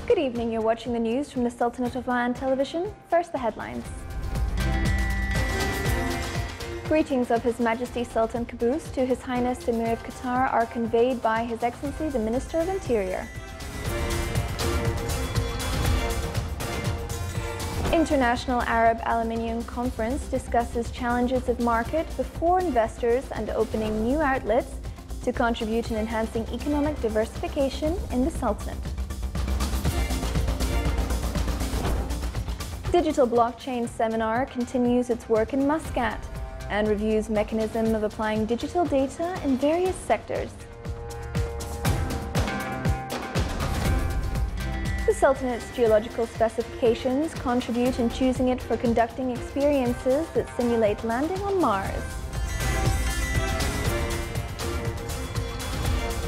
Good evening, you're watching the news from the Sultanate of Oman television. First, the headlines. Greetings of His Majesty Sultan Qaboos to His Highness the Emir of Qatar are conveyed by His Excellency the Minister of Interior. International Arab Aluminium Conference discusses challenges of market before investors and opening new outlets to contribute in enhancing economic diversification in the Sultanate. Digital Blockchain Seminar continues its work in Muscat and reviews mechanism of applying digital data in various sectors. The Sultanate's geological specifications contribute in choosing it for conducting experiences that simulate landing on Mars.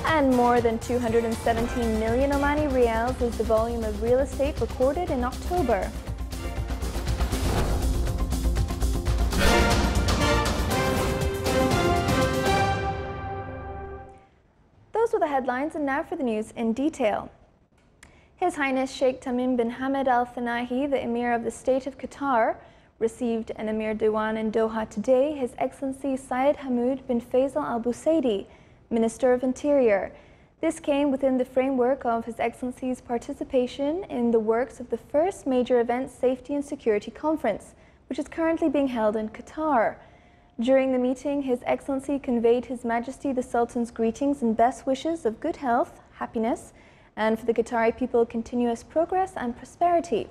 And more than 217 million Omani Riyals is the volume of real estate recorded in October. Those were the headlines, and now for the news in detail. His Highness Sheikh Tamim bin Hamad Al Thanahi, the Emir of the State of Qatar, received an Emir Diwan in Doha today, His Excellency Syed Hamoud bin Faisal Al Busaidi, Minister of Interior. This came within the framework of His Excellency's participation in the works of the first major event safety and security conference, which is currently being held in Qatar. During the meeting, His Excellency conveyed His Majesty the Sultan's greetings and best wishes of good health, happiness, and for the Qatari people continuous progress and prosperity.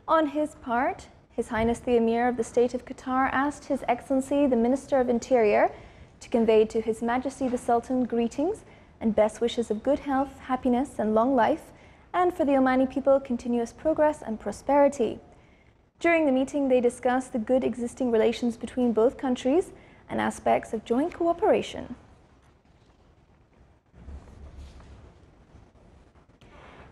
On his part, His Highness the Emir of the State of Qatar asked His Excellency the Minister of Interior to convey to His Majesty the Sultan greetings and best wishes of good health, happiness and long life, and for the Omani people continuous progress and prosperity. During the meeting, they discussed the good existing relations between both countries and aspects of joint cooperation.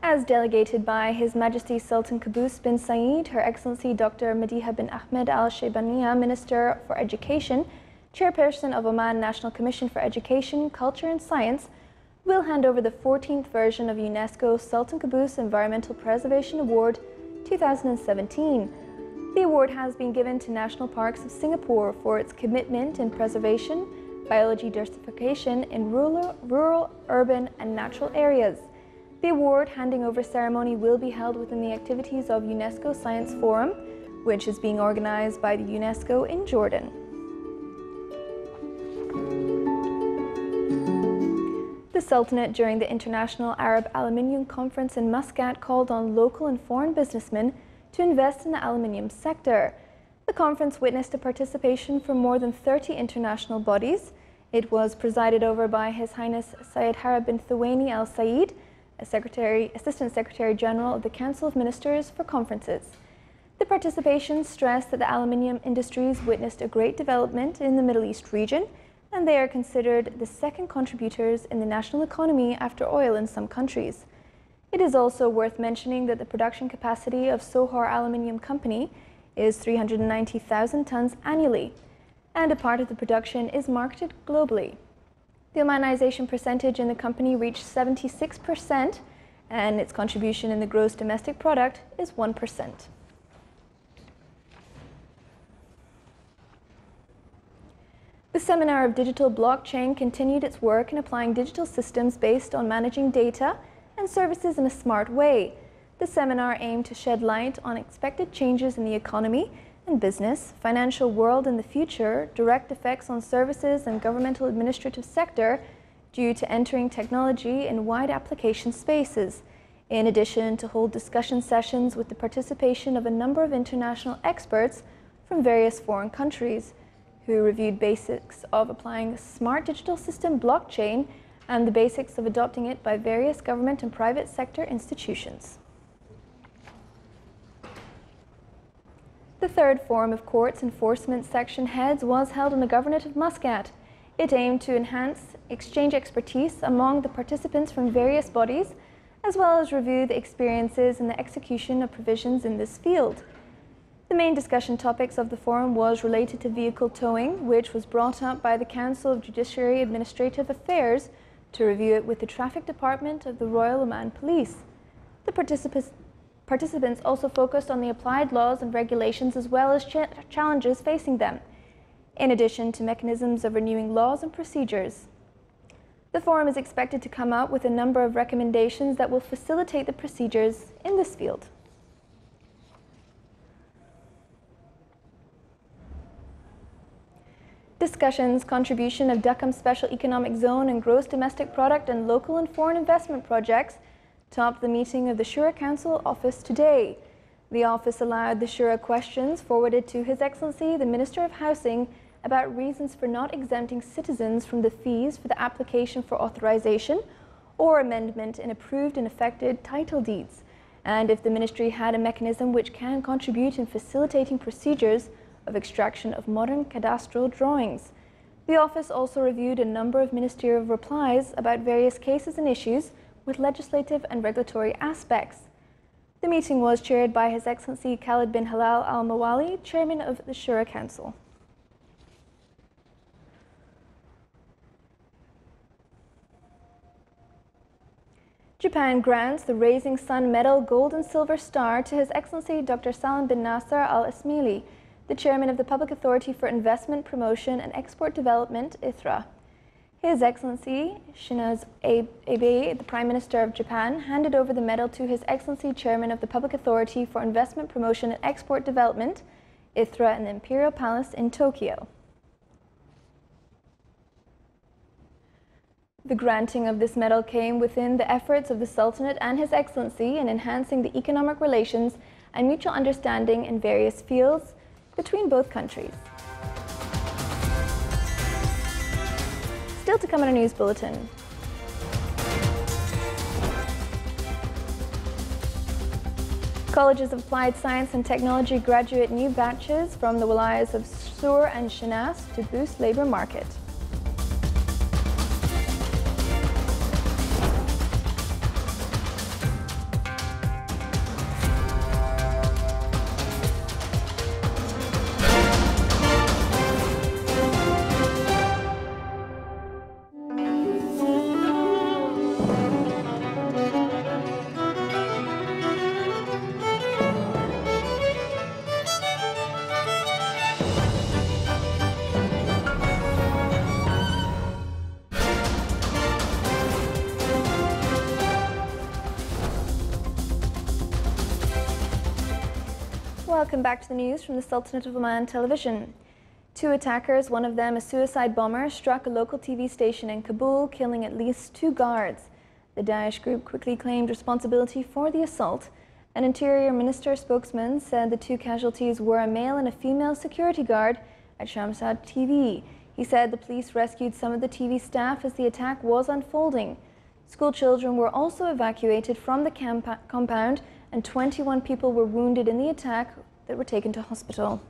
As delegated by His Majesty Sultan Qaboos bin Saeed, Her Excellency Dr. Madiha bin Ahmed Al Shaybaniya, Minister for Education, Chairperson of Oman National Commission for Education, Culture and Science, will hand over the 14th version of UNESCO Sultan Qaboos Environmental Preservation Award 2017. The award has been given to National Parks of Singapore for its commitment in preservation, biology diversification in rural, urban and natural areas. The award handing over ceremony will be held within the activities of UNESCO Science Forum, which is being organized by the UNESCO in Jordan. The Sultanate, during the International Arab Aluminium Conference in Muscat, called on local and foreign businessmen to invest in the aluminium sector. The conference witnessed a participation from more than 30 international bodies. It was presided over by His Highness Syed Harab bin Thuwaini Al Saeed, Assistant Secretary General of the Council of Ministers for Conferences. The participation stressed that the aluminium industries witnessed a great development in the Middle East region, and they are considered the second contributors in the national economy after oil in some countries. It is also worth mentioning that the production capacity of Sohar Aluminium Company is 390,000 tons annually, and a part of the production is marketed globally. The Omanization percentage in the company reached 76%, and its contribution in the gross domestic product is 1%. The Seminar of Digital Blockchain continued its work in applying digital systems based on managing data and services in a smart way. The seminar aimed to shed light on expected changes in the economy and business, financial world in the future, direct effects on services and governmental administrative sector due to entering technology in wide application spaces, in addition to hold discussion sessions with the participation of a number of international experts from various foreign countries who reviewed basics of applying the smart digital system blockchain and the basics of adopting it by various government and private sector institutions. The third Forum of Courts Enforcement Section Heads was held in the Governorate of Muscat. It aimed to enhance exchange expertise among the participants from various bodies, as well as review the experiences in the execution of provisions in this field. The main discussion topics of the forum was related to vehicle towing, which was brought up by the Council of Judiciary Administrative Affairs to review it with the Traffic Department of the Royal Oman Police. The participants also focused on the applied laws and regulations as well as challenges facing them, in addition to mechanisms of renewing laws and procedures. The forum is expected to come up with a number of recommendations that will facilitate the procedures in this field. Discussions, contribution of Duckham Special Economic Zone and gross domestic product and local and foreign investment projects topped the meeting of the Shura Council office today. The office allowed the Shura questions forwarded to His Excellency the Minister of Housing about reasons for not exempting citizens from the fees for the application for authorization or amendment in approved and affected title deeds, and if the Ministry had a mechanism which can contribute in facilitating procedures of extraction of modern cadastral drawings. The office also reviewed a number of ministerial replies about various cases and issues with legislative and regulatory aspects. The meeting was chaired by His Excellency Khalid bin Halal Al Mawali, Chairman of the Shura Council. Japan grants the Raising Sun Medal Gold and Silver Star to His Excellency Dr. Salim bin Nasser Al Ismaili, the Chairman of the Public Authority for Investment, Promotion and Export Development, ITHRA. His Excellency Shinzo Abe, the Prime Minister of Japan, handed over the medal to His Excellency Chairman of the Public Authority for Investment, Promotion and Export Development, ITHRA, in the Imperial Palace in Tokyo. The granting of this medal came within the efforts of the Sultanate and His Excellency in enhancing the economic relations and mutual understanding in various fields between both countries. Still to come in our news bulletin. Colleges of Applied Science and Technology graduate new batches from the wilayas of Sur and Shenas to boost labor market. Welcome back to the news from the Sultanate of Oman television. Two attackers, one of them a suicide bomber, struck a local TV station in Kabul, killing at least 2 guards. The Daesh group quickly claimed responsibility for the assault. An Interior Minister spokesman said the 2 casualties were a male and a female security guard at Shamsad TV. He said the police rescued some of the TV staff as the attack was unfolding. School children were also evacuated from the compound, and 21 people were wounded in the attack that were taken to hospital.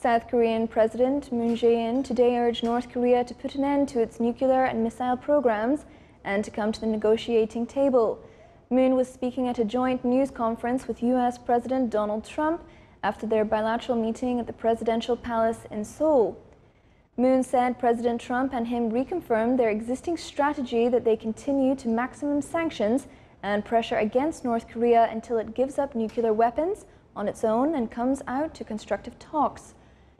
South Korean President Moon Jae-in today urged North Korea to put an end to its nuclear and missile programs and to come to the negotiating table. Moon was speaking at a joint news conference with U.S. President Donald Trump after their bilateral meeting at the presidential palace in Seoul. Moon said President Trump and him reconfirmed their existing strategy that they continue to maximum sanctions and pressure against North Korea until it gives up nuclear weapons on its own and comes out to constructive talks.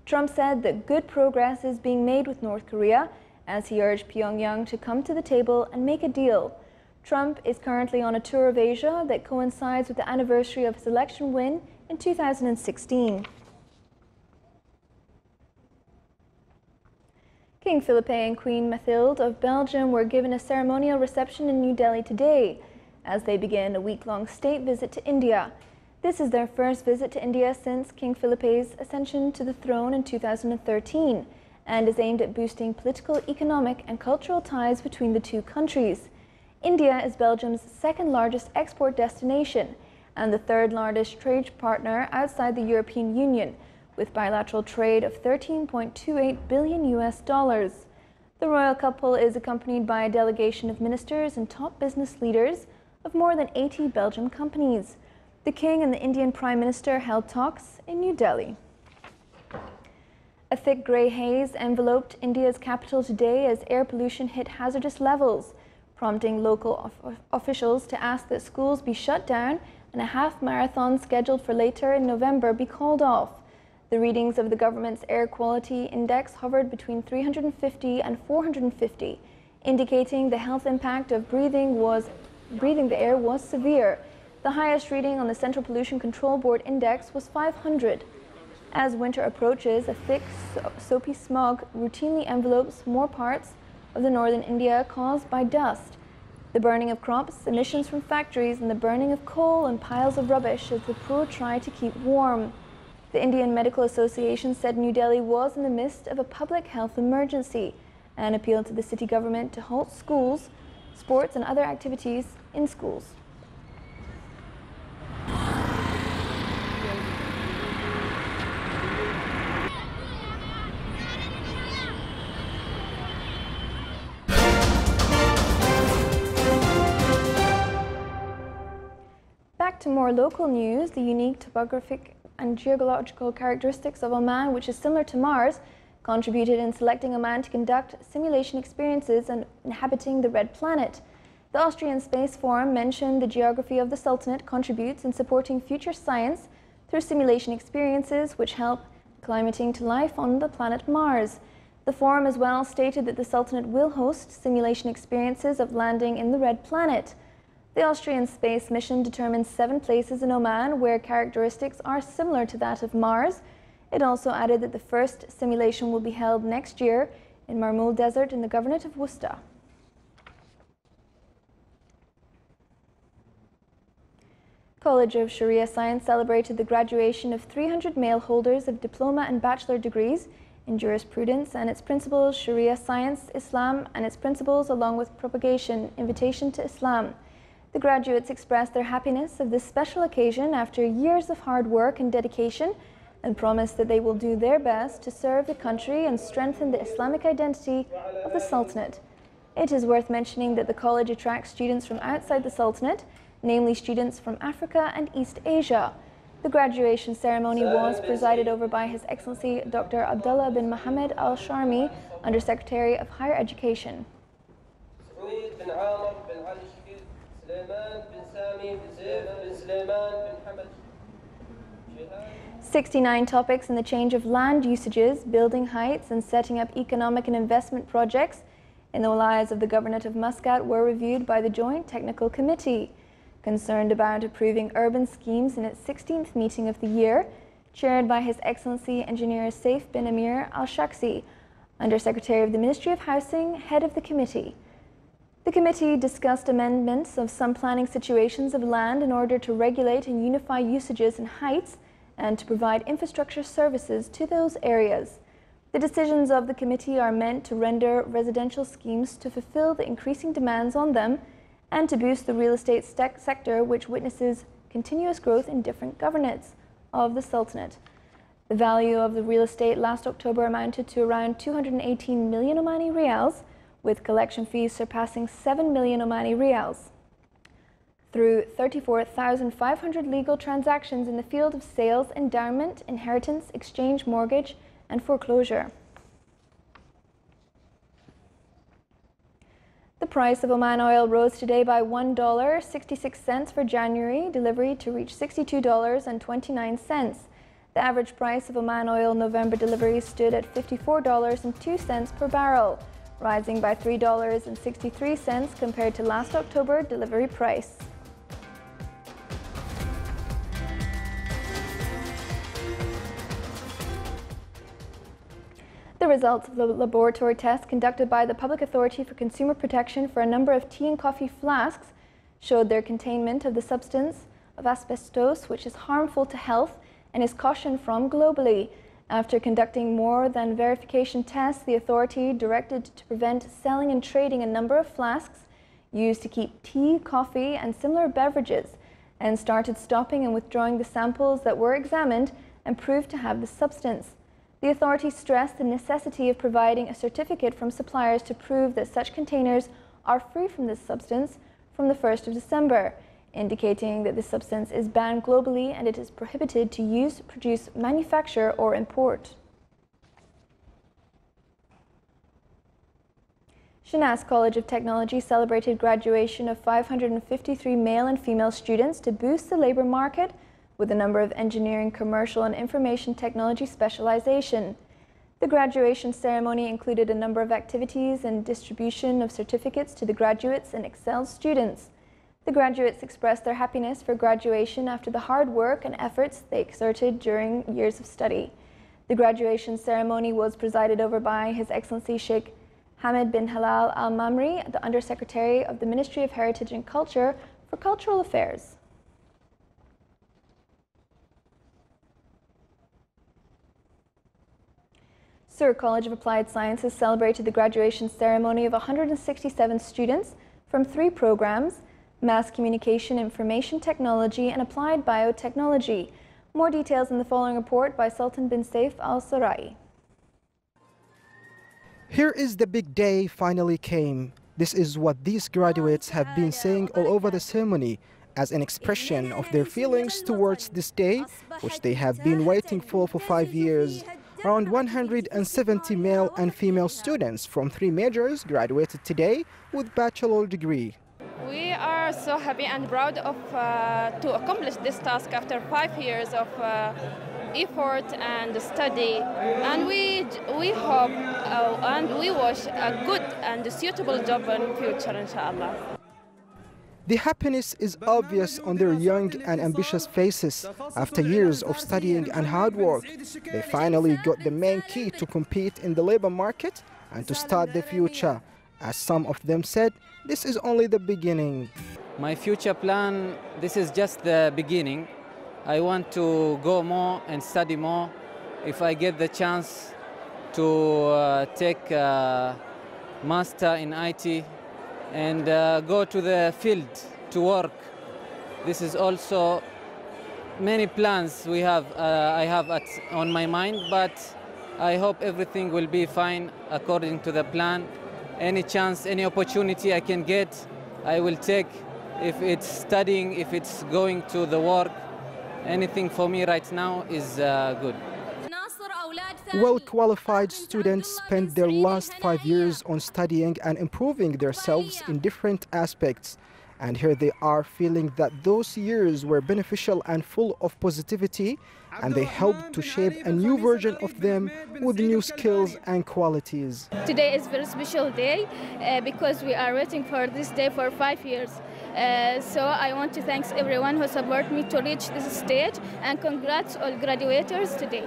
Trump said that good progress is being made with North Korea as he urged Pyongyang to come to the table and make a deal. Trump is currently on a tour of Asia that coincides with the anniversary of his election win in 2016. King Philippe and Queen Mathilde of Belgium were given a ceremonial reception in New Delhi today as they begin a week-long state visit to India. This is their first visit to India since King Philippe's ascension to the throne in 2013 and is aimed at boosting political, economic and cultural ties between the two countries. India is Belgium's second largest export destination and the third largest trade partner outside the European Union, with bilateral trade of $13.28 billion US. The royal couple is accompanied by a delegation of ministers and top business leaders of more than 80 Belgian companies. The King and the Indian Prime Minister held talks in New Delhi. A thick grey haze enveloped India's capital today as air pollution hit hazardous levels, prompting local officials to ask that schools be shut down and a half marathon scheduled for later in November be called off. The readings of the government's air quality index hovered between 350 and 450, indicating the health impact of breathing the air was severe. The highest reading on the Central Pollution Control Board index was 500. As winter approaches, a thick, soapy smog routinely envelopes more parts of the northern India caused by dust, the burning of crops, emissions from factories, and the burning of coal and piles of rubbish as the poor try to keep warm. The Indian Medical Association said New Delhi was in the midst of a public health emergency and appealed to the city government to halt schools, sports, and other activities in schools. Back to more local news, the unique topographic and geological characteristics of Oman, which is similar to Mars, contributed in selecting Oman to conduct simulation experiences and inhabiting the Red Planet. The Austrian Space Forum mentioned the geography of the Sultanate contributes in supporting future science through simulation experiences which help acclimating to life on the planet Mars. The forum as well stated that the Sultanate will host simulation experiences of landing in the Red Planet. The Austrian space mission determined 7 places in Oman where characteristics are similar to that of Mars. It also added that the first simulation will be held next year in Marmul Desert in the Governorate of Worcester. College of Sharia Science celebrated the graduation of 300 male holders of diploma and bachelor degrees in jurisprudence and its principles, Sharia Science, Islam and its principles, along with propagation, invitation to Islam. The graduates expressed their happiness of this special occasion after years of hard work and dedication and promised that they will do their best to serve the country and strengthen the Islamic identity of the Sultanate. It is worth mentioning that the college attracts students from outside the Sultanate, namely students from Africa and East Asia. The graduation ceremony was presided over by His Excellency Dr. Abdullah bin Mohammed Al-Sharmi, Undersecretary of Higher Education. 69 topics in the change of land usages, building heights, and setting up economic and investment projects in the wilayas of the Governorate of Muscat were reviewed by the Joint Technical Committee, concerned about approving urban schemes in its 16th meeting of the year, chaired by His Excellency Engineer Saif bin Amir Al-Shaksi, Undersecretary of the Ministry of Housing, head of the committee. The committee discussed amendments of some planning situations of land in order to regulate and unify usages and heights and to provide infrastructure services to those areas. The decisions of the committee are meant to render residential schemes to fulfill the increasing demands on them and to boost the real estate sector, which witnesses continuous growth in different governorates of the Sultanate. The value of the real estate last October amounted to around 218 million Omani Rials, with collection fees surpassing 7 million Omani Rials. Through 34,500 legal transactions in the field of sales, endowment, inheritance, exchange, mortgage, and foreclosure. The price of Oman oil rose today by $1.66 for January delivery to reach $62.29. The average price of Oman oil November delivery stood at $54.02 per barrel, rising by $3.63 compared to last October delivery price. The results of the laboratory test conducted by the Public Authority for Consumer Protection for a number of tea and coffee flasks showed their containment of the substance of asbestos, which is harmful to health and is cautioned from globally. After conducting more than verification tests, the authority directed to prevent selling and trading a number of flasks used to keep tea, coffee, and similar beverages, and started stopping and withdrawing the samples that were examined and proved to have the substance. The authority stressed the necessity of providing a certificate from suppliers to prove that such containers are free from this substance from the 1st of December, indicating that this substance is banned globally and it is prohibited to use, produce, manufacture, or import. Shenas College of Technology celebrated graduation of 553 male and female students to boost the labor market with a number of engineering, commercial and information technology specialization. The graduation ceremony included a number of activities and distribution of certificates to the graduates and excelled students. The graduates expressed their happiness for graduation after the hard work and efforts they exerted during years of study. The graduation ceremony was presided over by His Excellency Sheikh Hamad bin Halal Al Mamri, the Undersecretary of the Ministry of Heritage and Culture for Cultural Affairs. Sur College of Applied Sciences celebrated the graduation ceremony of 167 students from 3 programs: Mass Communication, Information Technology and Applied Biotechnology. More details in the following report by Sultan bin Saif Al Sarai. Here is the big day finally came. This is what these graduates have been saying all over the ceremony as an expression of their feelings towards this day, which they have been waiting for 5 years. Around 170 male and female students from 3 majors graduated today with bachelor degree. We are so happy and proud of to accomplish this task after 5 years of effort and study, and we hope and we wish a good and suitable job in future, inshallah. The happiness is obvious on their young and ambitious faces. After years of studying and hard work, they finally got the main key to compete in the labor market and to start the future. As some of them said, this is only the beginning. My future plan, this is just the beginning. I want to go more and study more. If I get the chance to take a master in IT and go to the field to work. This is also many plans we have. I have on my mind, but I hope everything will be fine according to the plan. Any chance, any opportunity I can get, I will take. If it's studying, if it's going to the work, anything for me right now is good. Well-qualified students spend their last 5 years on studying and improving themselves in different aspects. And here they are feeling that those years were beneficial and full of positivity, and they helped to shape a new version of them with new skills and qualities. Today is a very special day because we are waiting for this day for 5 years. So I want to thank everyone who supported me to reach this stage, and congrats all graduates today.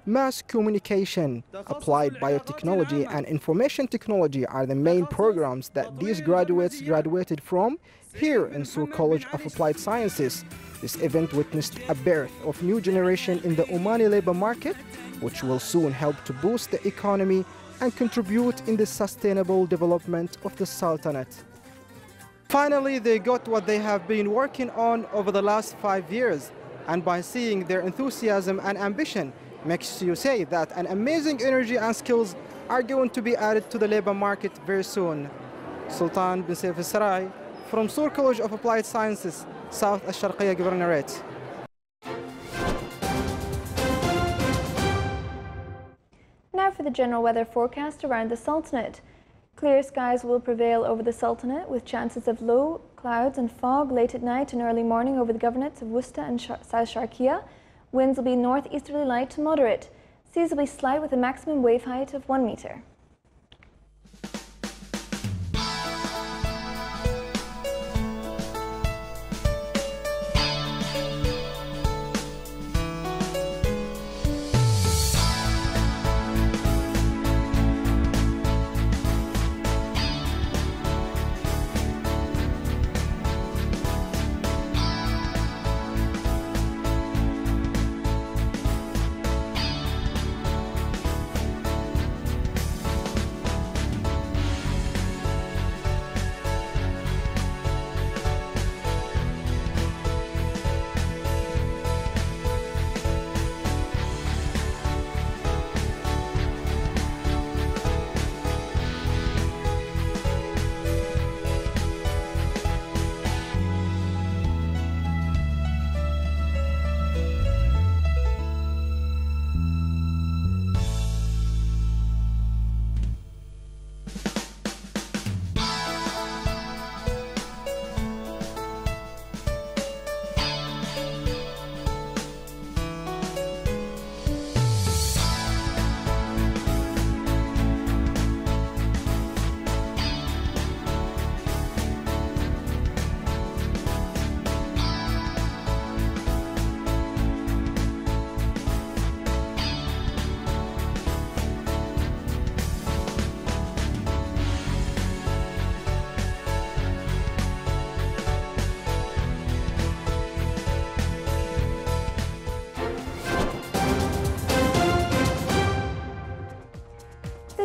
Mass Communication, Applied Biotechnology and Information Technology are the main programs that these graduates graduated from here in Sur College of Applied Sciences. This event witnessed a birth of new generation in the Omani labor market, which will soon help to boost the economy and contribute in the sustainable development of the Sultanate. Finally, they got what they have been working on over the last 5 years, and by seeing their enthusiasm and ambition, makes you say that an amazing energy and skills are going to be added to the labor market very soon. Sultan bin Saif Al Sarai from Sur College of Applied Sciences, South Al-Sharqiyya Governorate. Now for the general weather forecast around the Sultanate. Clear skies will prevail over the Sultanate with chances of low clouds and fog late at night and early morning over the governorates of Wusta and South Sharqiyya. Winds will be northeasterly light to moderate. Seas will be slight with a maximum wave height of 1 meter.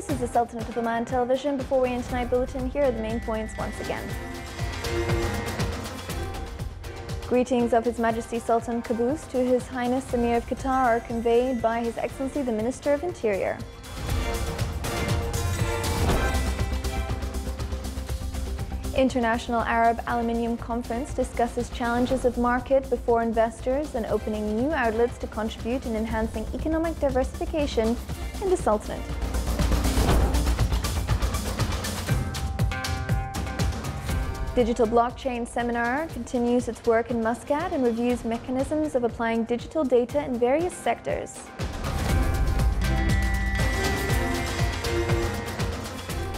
This is the Sultanate of Oman Television. Before we end tonight's bulletin, here are the main points once again. Greetings of His Majesty Sultan Qaboos to His Highness Emir of Qatar are conveyed by His Excellency the Minister of Interior. International Arab Aluminium Conference discusses challenges of market before investors and opening new outlets to contribute in enhancing economic diversification in the Sultanate. Digital Blockchain Seminar continues its work in Muscat and reviews mechanisms of applying digital data in various sectors.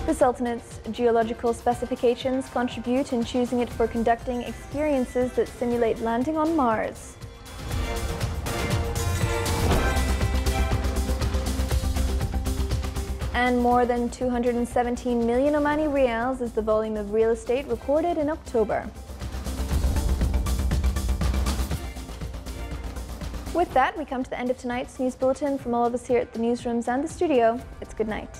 The Sultanate's geological specifications contribute in choosing it for conducting experiences that simulate landing on Mars. And more than 217 million Omani Riyals is the volume of real estate recorded in October. With that, we come to the end of tonight's news bulletin. From all of us here at the newsrooms and the studio, it's good night.